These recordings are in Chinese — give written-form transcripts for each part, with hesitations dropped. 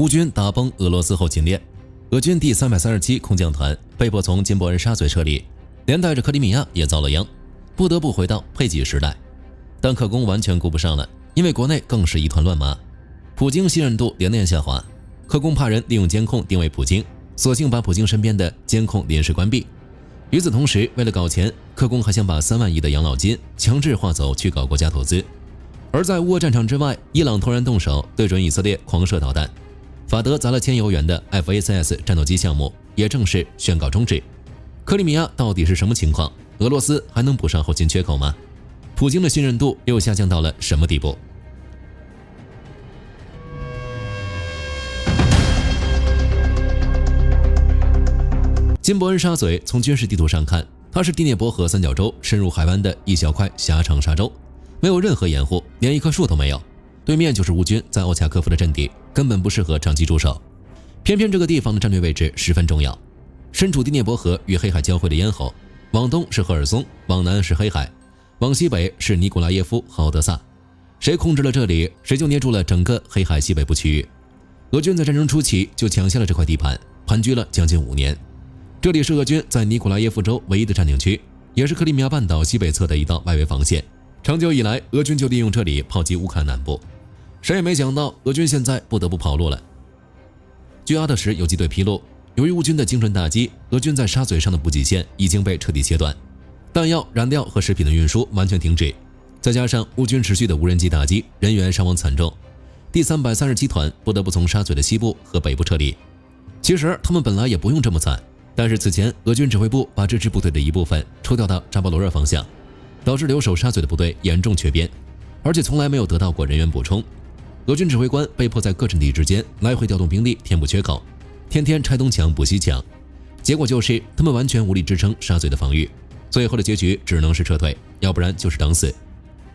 乌军打崩俄罗斯后侵略，俄军第337空降团被迫从金伯恩沙嘴撤离，连带着克里米亚也遭了殃，不得不回到佩吉时代。但克宫完全顾不上了，因为国内更是一团乱麻，普京信任度连年下滑，克宫怕人利用监控定位普京，索性把普京身边的监控临时关闭。与此同时，为了搞钱，克宫还想把3万亿的养老金强制划走去搞国家投资。而在乌俄战场之外，伊朗突然动手对准以色列狂射导弹，法德砸了1000亿欧元的 FACS 战斗机项目也正式宣告终止。克里米亚到底是什么情况？俄罗斯还能补上后勤缺口吗？普京的信任度又下降到了什么地步？金伯恩沙嘴从军事地图上看，它是第聂伯河三角洲深入海湾的一小块狭长沙洲，没有任何掩护，连一棵树都没有。对面就是乌军在奥恰科夫的阵地，根本不适合长期驻守。偏偏这个地方的战略位置十分重要，身处第聂伯河与黑海交汇的咽喉，往东是赫尔松，往南是黑海，往西北是尼古拉耶夫和敖德萨。谁控制了这里，谁就捏住了整个黑海西北部区域。俄军在战争初期就抢下了这块地盘，盘踞了将近5年。这里是俄军在尼古拉耶夫州唯一的占领区，也是克里米亚半岛西北侧的一道外围防线。长久以来，俄军就利用这里炮击乌克兰南部。谁也没想到，俄军现在不得不跑路了。据阿特什游击队披露，由于乌军的精准打击，俄军在沙嘴上的补给线已经被彻底切断，弹药、燃料和食品的运输完全停止。再加上乌军持续的无人机打击，人员伤亡惨重，第337团不得不从沙嘴的西部和北部撤离。其实他们本来也不用这么惨。但是此前，俄军指挥部把这支部队的一部分抽调到扎波罗热方向，导致留守沙嘴的部队严重缺编，而且从来没有得到过人员补充。俄军指挥官被迫在各阵地之间来回调动兵力填补缺口，天天拆东墙补西墙，结果就是他们完全无力支撑沙嘴的防御，最后的结局只能是撤退，要不然就是等死。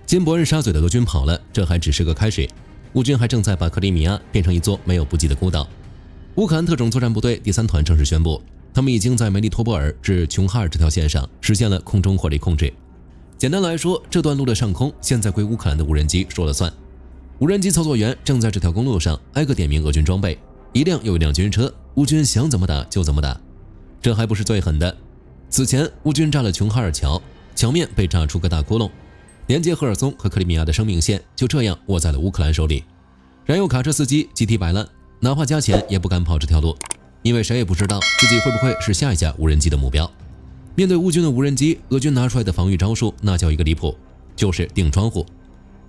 金伯恩沙嘴的俄军跑了，这还只是个开始，乌军还正在把克里米亚变成一座没有补给的孤岛。乌克兰特种作战部队第3团正式宣布，他们已经在梅利托波尔至琼哈尔这条线上实现了空中火力控制。简单来说，这段路的上空现在归乌克兰的无人机说了算。无人机操作员正在这条公路上挨个点名俄军装备，一辆又一辆军车，乌军想怎么打就怎么打。这还不是最狠的，此前乌军炸了琼哈尔桥，桥面被炸出个大窟窿，连接赫尔松和克里米亚的生命线就这样握在了乌克兰手里。燃油卡车司机集体摆烂，哪怕加钱也不敢跑这条路，因为谁也不知道自己会不会是下一架无人机的目标。面对乌军的无人机，俄军拿出来的防御招数那叫一个离谱，就是钉窗户。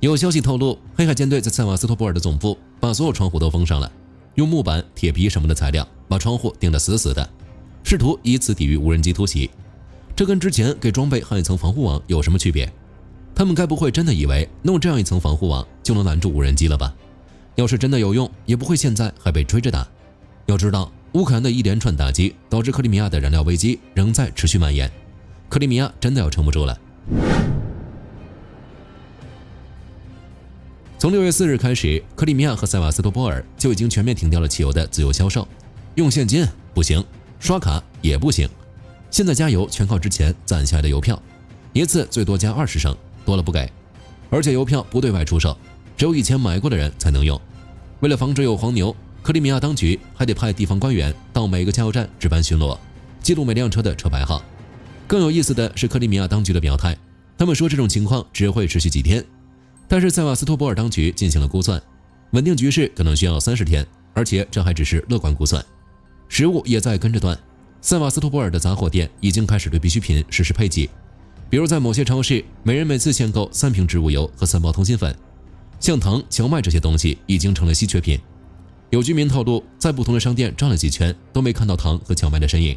有消息透露，黑海舰队在塞瓦斯托波尔的总部把所有窗户都封上了，用木板、铁皮什么的材料把窗户钉得死死的，试图以此抵御无人机突袭。这跟之前给装备焊一层防护网有什么区别？他们该不会真的以为弄这样一层防护网就能拦住无人机了吧？要是真的有用，也不会现在还被追着打。要知道，乌克兰的一连串打击导致克里米亚的燃料危机仍在持续蔓延，克里米亚真的要撑不住了。从6月4日开始，克里米亚和塞瓦斯托波尔就已经全面停掉了汽油的自由销售，用现金不行，刷卡也不行，现在加油全靠之前攒下来的邮票，一次最多加20升，多了不给，而且邮票不对外出售，只有以前买过的人才能用。为了防止有黄牛，克里米亚当局还得派地方官员到每个加油站值班巡逻，记录每辆车的车牌号。更有意思的是克里米亚当局的表态，他们说这种情况只会持续几天，但是塞瓦斯托波尔当局进行了估算，稳定局势可能需要30天，而且这还只是乐观估算。食物也在跟着断，塞瓦斯托波尔的杂货店已经开始对必需品实施配给，比如在某些超市，每人每次限购3瓶植物油和3包通心粉，像糖、荞麦这些东西已经成了稀缺品。有居民透露，在不同的商店转了几圈都没看到糖和荞麦的身影。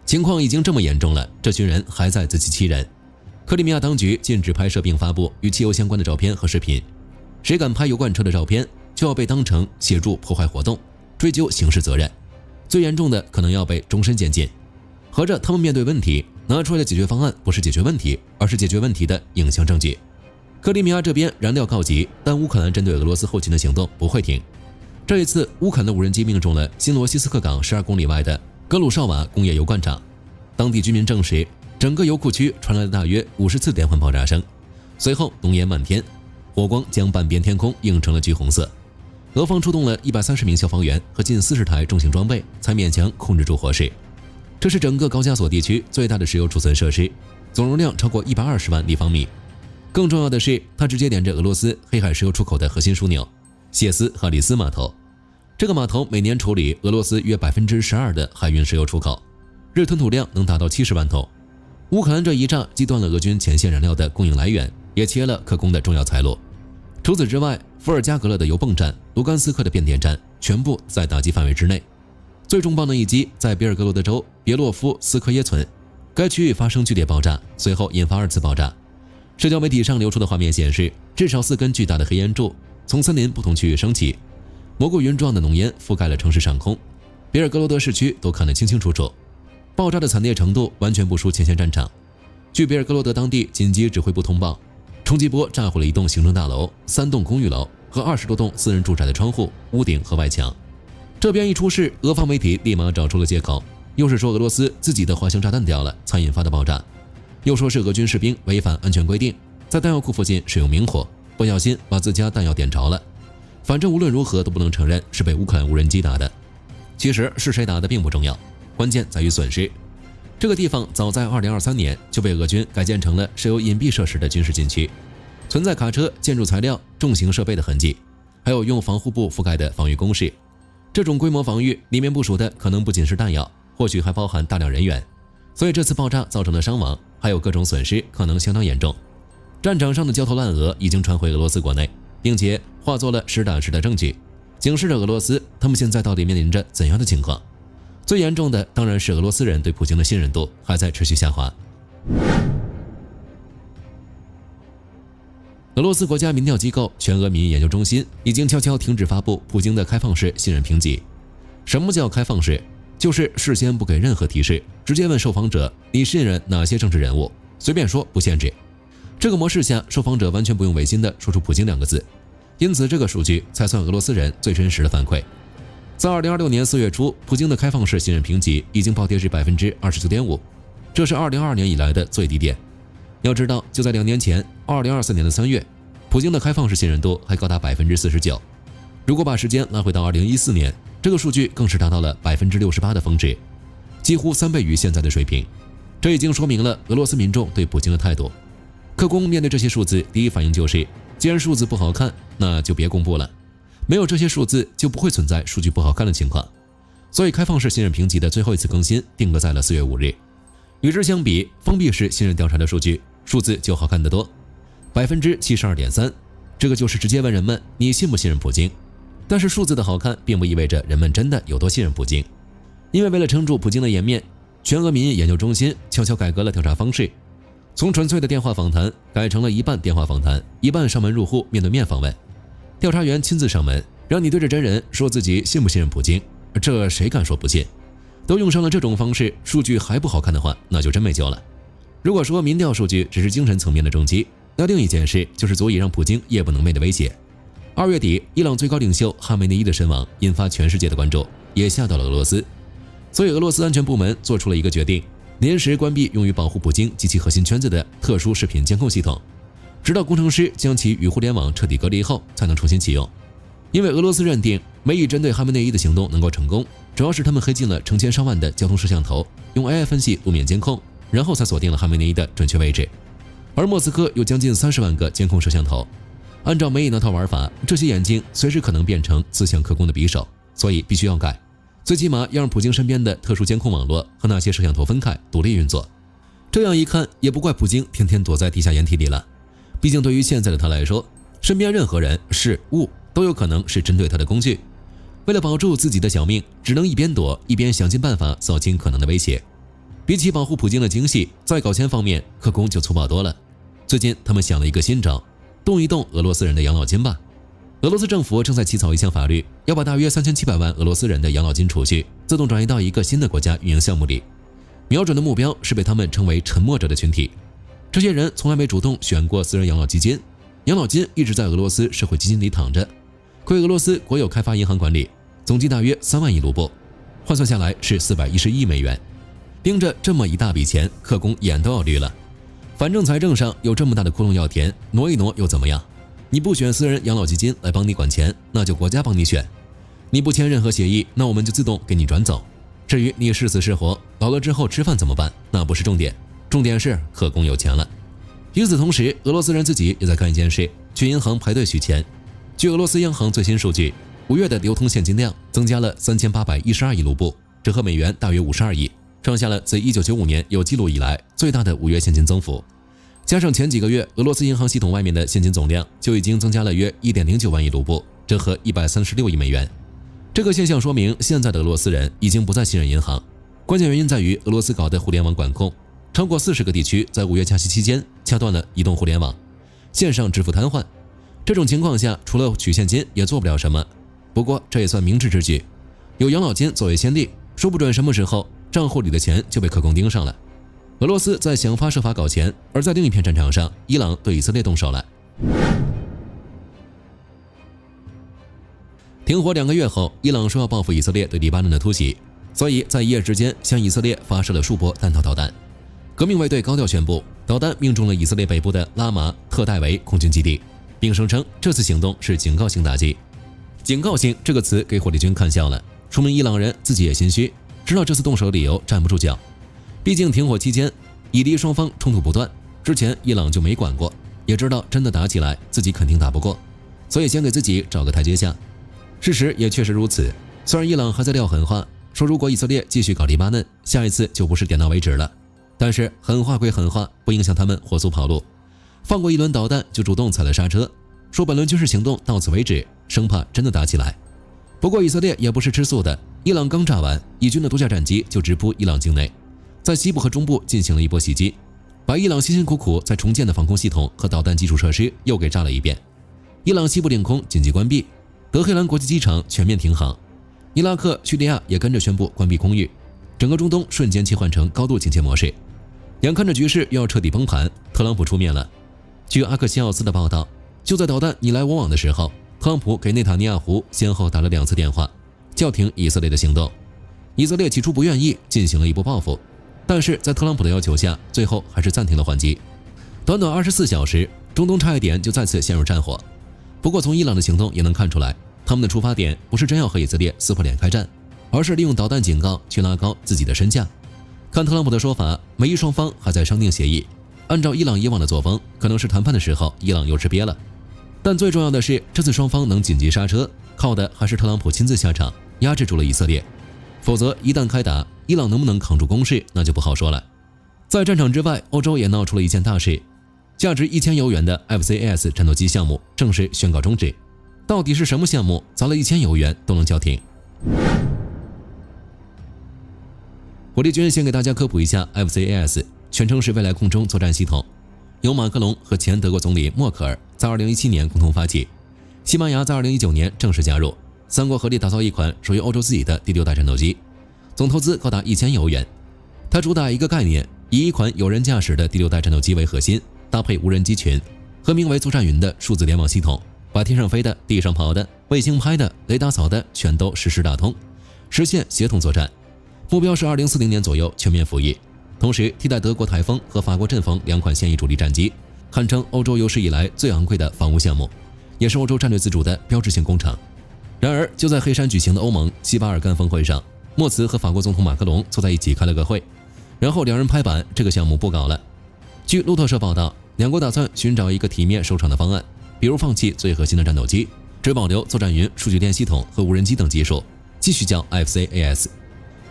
情况已经这么严重了，这群人还在自欺欺人。克里米亚当局禁止拍摄并发布与汽油相关的照片和视频，谁敢拍油罐车的照片，就要被当成协助破坏活动，追究刑事责任，最严重的可能要被终身监禁。合着他们面对问题拿出来的解决方案不是解决问题，而是解决问题的影像证据。克里米亚这边燃料告急，但乌克兰针对俄罗斯后勤的行动不会停。这一次，乌克兰的无人机命中了新罗西斯克港12公里外的格鲁绍瓦工业油罐厂，当地居民证实，整个油库区传来了大约50次连环爆炸声，随后浓烟漫天，火光将半边天空映成了橘红色。俄方出动了130名消防员和近40台重型装备，才勉强控制住火势。这是整个高加索地区最大的石油储存设施，总容量超过120万立方米。更重要的是，它直接连着俄罗斯黑海石油出口的核心枢纽谢斯哈里斯码头。这个码头每年处理俄罗斯约12%的海运石油出口，日吞吐量能达到70万桶。乌克兰这一仗既断了俄军前线燃料的供应来源，也切了克宫的重要财路。除此之外，伏尔加格勒的油泵站、卢甘斯克的变电站全部在打击范围之内。最重磅的一击在别尔哥罗德州别洛夫斯科耶村，该区域发生剧烈爆炸，随后引发2次爆炸。社交媒体上流出的画面显示，至少4根巨大的黑烟柱从森林不同区域升起，蘑菇云状的浓烟覆盖了城市上空，别尔哥罗德市区都看得清清楚楚。爆炸的惨烈程度完全不输前线战场。据别尔哥罗德当地紧急指挥部通报，冲击波炸毁了1栋行政大楼、3栋公寓楼和20多栋私人住宅的窗户、屋顶和外墙。这边一出事，俄方媒体立马找出了借口，又是说俄罗斯自己的滑翔炸弹掉了才引发的爆炸，又说是俄军士兵违反安全规定，在弹药库附近使用明火，不小心把自家弹药点着了。反正无论如何都不能承认是被乌克兰无人机打的。其实是谁打的并不重要，关键在于损失。这个地方早在2023年就被俄军改建成了设有隐蔽设施的军事禁区，存在卡车、建筑材料、重型设备的痕迹，还有用防护布覆盖的防御工事。这种规模防御里面部署的可能不仅是弹药，或许还包含大量人员，所以这次爆炸造成的伤亡还有各种损失可能相当严重。战场上的焦头烂额已经传回俄罗斯国内，并且化作了实打实的证据，警示着俄罗斯他们现在到底面临着怎样的情况。最严重的当然是俄罗斯人对普京的信任度还在持续下滑。俄罗斯国家民调机构全俄民意研究中心已经悄悄停止发布普京的开放式信任评级。什么叫开放式？就是事先不给任何提示，直接问受访者你信任哪些政治人物，随便说不限制。这个模式下，受访者完全不用违心的说出普京2个字，因此这个数据才算俄罗斯人最真实的反馈。在2026年4月初，普京的开放式信任评级已经暴跌至 29.5%， 这是2022年以来的最低点。要知道，就在2年前，2023年的3月，普京的开放式信任度还高达 49%。如果把时间拉回到2014年，这个数据更是达到了 68% 的峰值，几乎3倍于现在的水平。这已经说明了俄罗斯民众对普京的态度。克宫面对这些数字，第一反应就是，既然数字不好看，那就别公布了。没有这些数字，就不会存在数据不好看的情况。所以开放式信任评级的最后一次更新定格在了4月5日。与之相比，封闭式信任调查的数据数字就好看得多， 72.3%， 这个就是直接问人们你信不信任普京。但是数字的好看并不意味着人们真的有多信任普京，因为为了撑住普京的颜面，全俄民意研究中心悄悄改革了调查方式，从纯粹的电话访谈改成了一半电话访谈，一半上门入户面对面访问。调查员亲自上门，让你对着真人说自己信不信任普京，这谁敢说不信？都用上了这种方式，数据还不好看的话，那就真没救了。如果说民调数据只是精神层面的重击，那另一件事就是足以让普京夜不能寐的威胁。2月底，伊朗最高领袖哈梅内伊的身亡引发全世界的关注，也吓到了俄罗斯。所以俄罗斯安全部门做出了一个决定，临时关闭用于保护普京及其核心圈子的特殊视频监控系统，直到工程师将其与互联网彻底隔离后才能重新启用。因为俄罗斯认定梅伊针对哈梅内伊的行动能够成功，主要是他们黑进了成千上万的交通摄像头，用 AI 分析路面监控，然后才锁定了哈梅内伊的准确位置。而莫斯科有将近30万个监控摄像头，按照梅伊那套玩法，这些眼睛随时可能变成刺向克宫的匕首，所以必须要改，最起码要让普京身边的特殊监控网络和那些摄像头分开独立运作。这样一看，也不怪普京天天躲在地下掩体里了。毕竟对于现在的他来说，身边任何人事物都有可能是针对他的工具。为了保住自己的小命，只能一边躲一边想尽办法扫清可能的威胁。比起保护普京的精细，在搞钱方面，克宫就粗暴多了。最近他们想了一个新招，动一动俄罗斯人的养老金吧。俄罗斯政府正在起草一项法律，要把大约3700万俄罗斯人的养老金储蓄自动转移到一个新的国家运营项目里，瞄准的目标是被他们称为沉默者的群体。这些人从来没主动选过私人养老基金，养老金一直在俄罗斯社会基金里躺着，归俄罗斯国有开发银行管理，总计大约3万亿卢布，换算下来是410亿美元。盯着这么一大笔钱，克宫眼都要绿了。反正财政上有这么大的窟窿要填，挪一挪又怎么样？你不选私人养老基金来帮你管钱，那就国家帮你选。你不签任何协议，那我们就自动给你转走。至于你是死是活，老了之后吃饭怎么办，那不是重点，重点是可供有钱了。与此同时，俄罗斯人自己也在干一件事，去银行排队取钱。据俄罗斯央行最新数据，5月的流通现金量增加了3812亿卢布，折合美元大约52亿，创下了自1995年有记录以来最大的5月现金增幅。加上前几个月俄罗斯银行系统外面的现金总量就已经增加了约 1.09 万亿卢布，折合136亿美元。这个现象说明现在的俄罗斯人已经不再信任银行，关键原因在于俄罗斯搞的互联网管控，超过40个地区在5月假期期间掐断了移动互联网，线上支付瘫痪。这种情况下，除了取现金也做不了什么。不过这也算明智之举，有养老金作为先例，说不准什么时候账户里的钱就被克工盯上了。俄罗斯在想方设法搞钱，而在另一片战场上，伊朗对以色列动手了。停火2个月后，伊朗说要报复以色列对黎巴嫩的突袭，所以在一夜之间向以色列发射了数波弹道导弹。革命卫队高调宣布，导弹命中了以色列北部的拉马特戴维空军基地，并声称这次行动是警告性打击。警告性这个词给火力军看笑了，说明伊朗人自己也心虚，知道这次动手的理由站不住脚。毕竟停火期间，以黎双方冲突不断，之前伊朗就没管过，也知道真的打起来自己肯定打不过，所以先给自己找个台阶下。事实也确实如此，虽然伊朗还在撂狠话，说如果以色列继续搞黎巴嫩，下一次就不是点到为止了，但是狠话归狠话，不影响他们火速跑路，放过一轮导弹就主动踩了刹车，说本轮军事行动到此为止，生怕真的打起来。不过以色列也不是吃素的，伊朗刚炸完，以军的多架战机就直扑伊朗境内，在西部和中部进行了一波袭击，把伊朗辛辛苦苦在重建的防空系统和导弹基础设施又给炸了一遍。伊朗西部领空紧急关闭，德黑兰国际机场全面停航，伊拉克、叙利亚也跟着宣布关闭空域，整个中东瞬间切换成高度警戒模式。眼看着局势又要彻底崩盘，特朗普出面了。据阿克西奥斯的报道，就在导弹你来我往的时候，特朗普给内塔尼亚胡先后打了2次电话，叫停以色列的行动。以色列起初不愿意，进行了一波报复，但是在特朗普的要求下，最后还是暂停了还击。短短24小时，中东差一点就再次陷入战火。不过从伊朗的行动也能看出来，他们的出发点不是真要和以色列撕破脸开战，而是利用导弹警告去拉高自己的身价。看特朗普的说法，美伊双方还在商定协议，按照伊朗以往的作风，可能是谈判的时候伊朗又吃瘪了。但最重要的是，这次双方能紧急刹车，靠的还是特朗普亲自下场压制住了以色列，否则一旦开打，伊朗能不能扛住攻势那就不好说了。在战场之外，欧洲也闹出了一件大事，价值1000欧元的 FCAS 战斗机项目正式宣告终止。到底是什么项目砸了1000欧元都能叫停？火力军先给大家科普一下 FCAS， 全称是未来空中作战系统，由马克龙和前德国总理默克尔在2017年共同发起，西班牙在2019年正式加入，3国合力打造一款属于欧洲自己的第6代战斗机，总投资高达1000亿欧元。它主打一个概念，以一款有人驾驶的第6代战斗机为核心，搭配无人机群和名为作战云的数字联网系统，把天上飞的、地上跑的、卫星拍的、雷达扫的全都实时打通，实现协同作战。目标是2040年左右全面服役，同时替代德国台风和法国阵风2款现役主力战机，堪称欧洲有史以来最昂贵的防务项目，也是欧洲战略自主的标志性工程。然而，就在黑山举行的欧盟西巴尔干峰会上，莫茨和法国总统马克龙坐在一起开了个会，然后2人拍板，这个项目不搞了。据路透社报道，2国打算寻找一个体面收场的方案，比如放弃最核心的战斗机，只保留作战云、数据链系统和无人机等技术，继续叫 FCAS。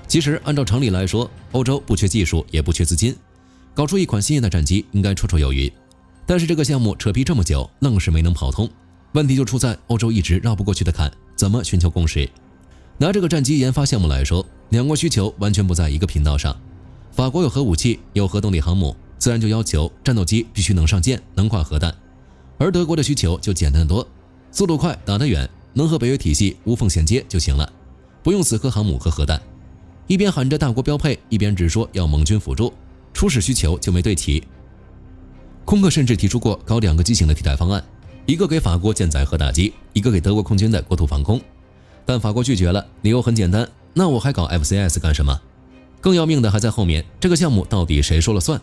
其实按照常理来说，欧洲不缺技术也不缺资金，搞出一款新颖的战机应该绰绰有余。但是这个项目扯皮这么久，愣是没能跑通。问题就出在欧洲一直绕不过去的坎，怎么寻求共识？拿这个战机研发项目来说，2国需求完全不在一个频道上。法国有核武器，有核动力航母，自然就要求战斗机必须能上舰，能挂核弹。而德国的需求就简单得多，速度快，打得远，能和北约体系无缝衔接就行了，不用死磕航母和核弹。一边喊着大国标配，一边只说要盟军辅助，初始需求就没对齐。空客甚至提出过搞2个机型的替代方案，一个给法国舰载核打击，一个给德国空军的国土防空。但法国拒绝了，理由很简单，那我还搞 FCAS 干什么？更要命的还在后面，这个项目到底谁说了算？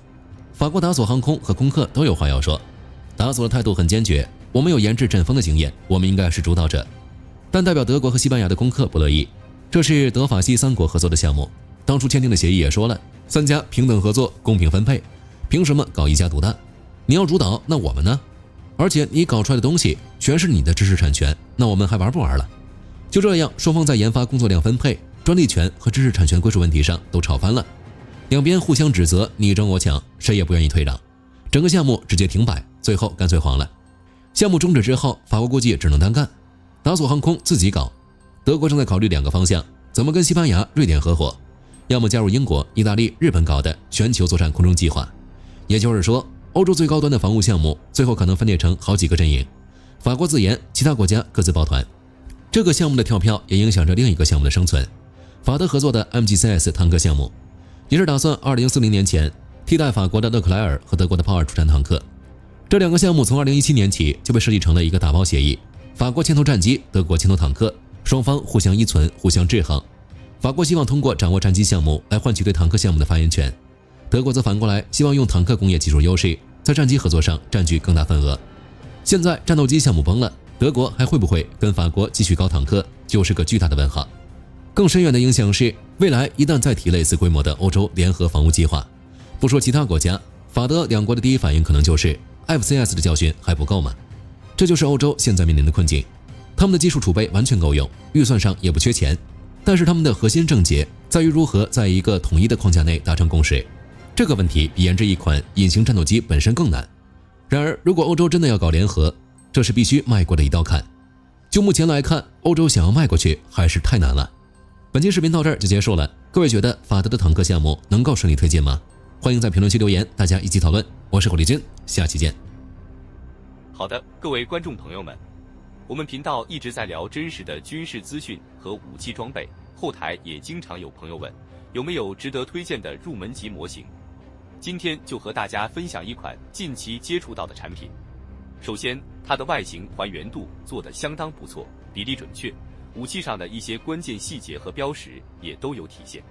法国达索航空和空客都有话要说。达索的态度很坚决，我们有研制阵风的经验，我们应该是主导者。但代表德国和西班牙的工科不乐意，这是德法西3国合作的项目，当初签订的协议也说了，3家平等合作，公平分配，凭什么搞一家独大？你要主导，那我们呢？而且你搞出来的东西全是你的知识产权，那我们还玩不玩了？就这样，双方在研发工作量分配、专利权和知识产权归属问题上都吵翻了，两边互相指责，你争我抢，谁也不愿意退让，整个项目直接停摆，最后干脆黄了。项目终止之后，法国估计只能单干，达索航空自己搞。德国正在考虑2个方向，怎么跟西班牙、瑞典合伙，要么加入英国、意大利、日本搞的全球作战空中计划。也就是说，欧洲最高端的防务项目最后可能分裂成好几个阵营，法国自研，其他国家各自抱团。这个项目的跳票也影响着另一个项目的生存，法德合作的 MG4S 坦克项目，也是打算2040年前替代法国的勒克莱尔和德国的豹2主战坦克。这2个项目从2017年起就被设计成了一个打包协议，法国牵头战机，德国牵头坦克，双方互相依存，互相制衡。法国希望通过掌握战机项目来换取对坦克项目的发言权，德国则反过来希望用坦克工业技术优势，在战机合作上占据更大份额。现在战斗机项目崩了，德国还会不会跟法国继续搞坦克，就是个巨大的问号。更深远的影响是，未来一旦再提类似规模的欧洲联合防务计划，不说其他国家，法德2国的第一反应可能就是FCS 的教训还不够吗？这就是欧洲现在面临的困境。他们的技术储备完全够用，预算上也不缺钱，但是他们的核心症结在于如何在一个统一的框架内达成共识。这个问题比研制一款隐形战斗机本身更难。然而，如果欧洲真的要搞联合，这是必须迈过的一道坎。就目前来看，欧洲想要迈过去还是太难了。本期视频到这儿就结束了，各位觉得法德的坦克项目能够顺利推进吗？欢迎在评论区留言，大家一起讨论。我是火力军，下期见。好的，各位观众朋友们，我们频道一直在聊真实的军事资讯和武器装备，后台也经常有朋友问，有没有值得推荐的入门级模型？今天就和大家分享一款近期接触到的产品。首先，它的外形还原度做得相当不错，比例准确，武器上的一些关键细节和标识也都有体现，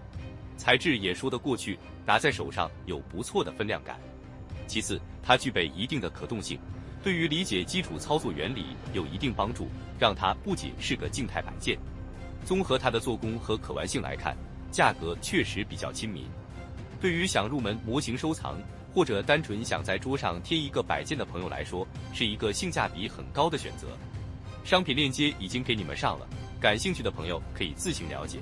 材质也说得过去，打在手上有不错的分量感。其次，它具备一定的可动性，对于理解基础操作原理有一定帮助，让它不仅是个静态摆件。综合它的做工和可玩性来看，价格确实比较亲民。对于想入门模型收藏，或者单纯想在桌上贴一个摆件的朋友来说，是一个性价比很高的选择。商品链接已经给你们上了，感兴趣的朋友可以自行了解。